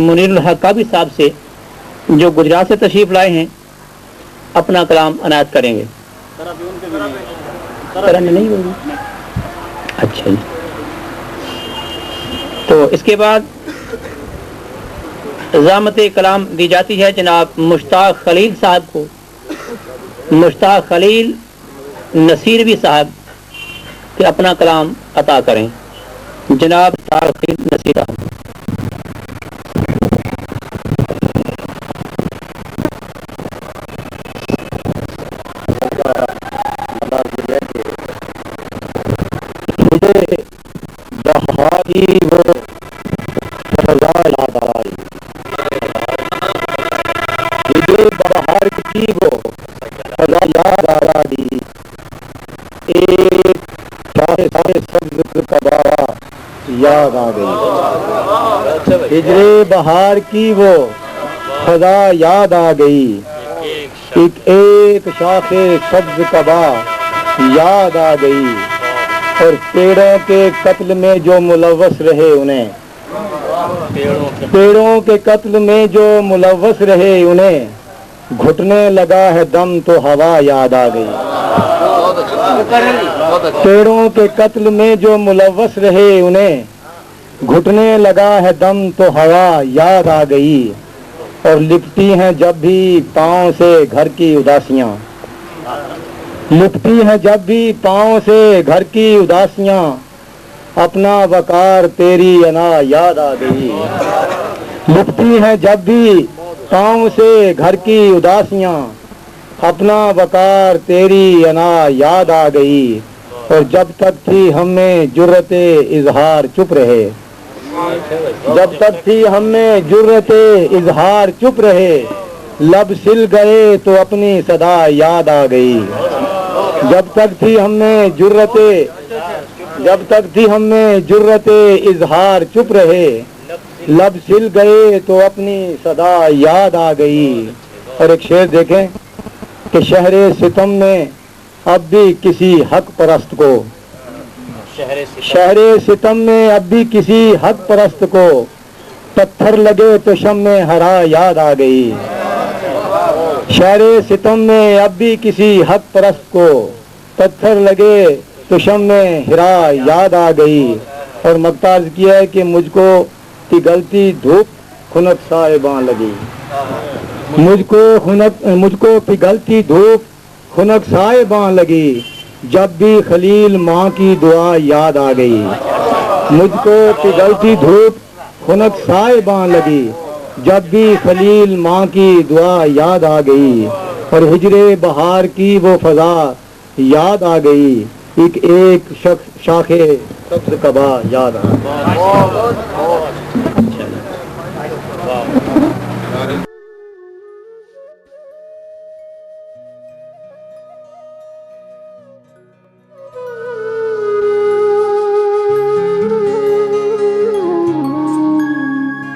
منیر الحق قابی صاحب سے جو گجرات سے تشریف لائے ہیں اپنا کلام عنایت کریں گے. نہیں ہوگی. اچھا جی. تو اس کے بعد ضامت کلام دی جاتی ہے جناب مشتاق خلیل صاحب کو. مشتاق خلیل نصیروی صاحب کہ اپنا کلام عطا کریں. جناب مشتاق خلیل نصیر صاحب. یاد آ گئی ہجرے بہار کی وہ خدا یاد آ گئی. ایک شاخ سبز کبا یاد آ گئی. اور پیڑوں کے قتل میں جو ملوث رہے انہیں پیڑوں کے قتل میں جو ملوث رہے انہیں گھٹنے لگا ہے دم تو ہوا یاد آ گئی. پیڑوں کے قتل میں جو ملوث رہے انہیں گھٹنے لگا ہے دم تو ہوا یاد آ گئی. اور لپٹی ہیں جب بھی پاؤں سے گھر کی اداسیاں لپٹی ہیں جب بھی پاؤں سے گھر کی اداسیاں اپنا وقار تیری انا یاد آ گئی. لپٹی ہیں جب بھی پاؤں سے گھر کی اداسیاں اپنا وقار تیری انا یاد آ گئی. اور جب تک تھی ہم میں جرت اظہار چپ رہے جب تک تھی ہم میں جرت اظہار چپ رہے لب سل گئے تو اپنی صدا یاد آ گئی. جب تک تھی ہم میں جرت اظہار چپ رہے لب سل گئے تو اپنی صدا یاد آ گئی. اور ایک شعر دیکھیں کہ شہر ستم میں اب بھی کسی حق پرست کو شہر ستم میں اب بھی کسی حق پرست کو پتھر لگے تو شمع ہرا یاد آ گئی. شہر ستم میں اب بھی کسی حق پرست کو پتھر لگے تو شمع ہرا یاد آ گئی. اور مقتاز کیا ہے کہ مجھ کو پگھلتی دھوپ خنک صاحباں لگی. مجھ کو پگھلتی دھوپ خنک صاحباں لگی جب بھی خلیل ماں کی دعا یاد آ گئی. مجھ کو پگھلتی دھوپ خنک صاحباں لگی جب بھی خلیل ماں کی دعا یاد آ گئی. اور ہجرے بہار کی وہ فضا یاد آ گئی. ایک شاخ سبز کبا یاد آ گئی.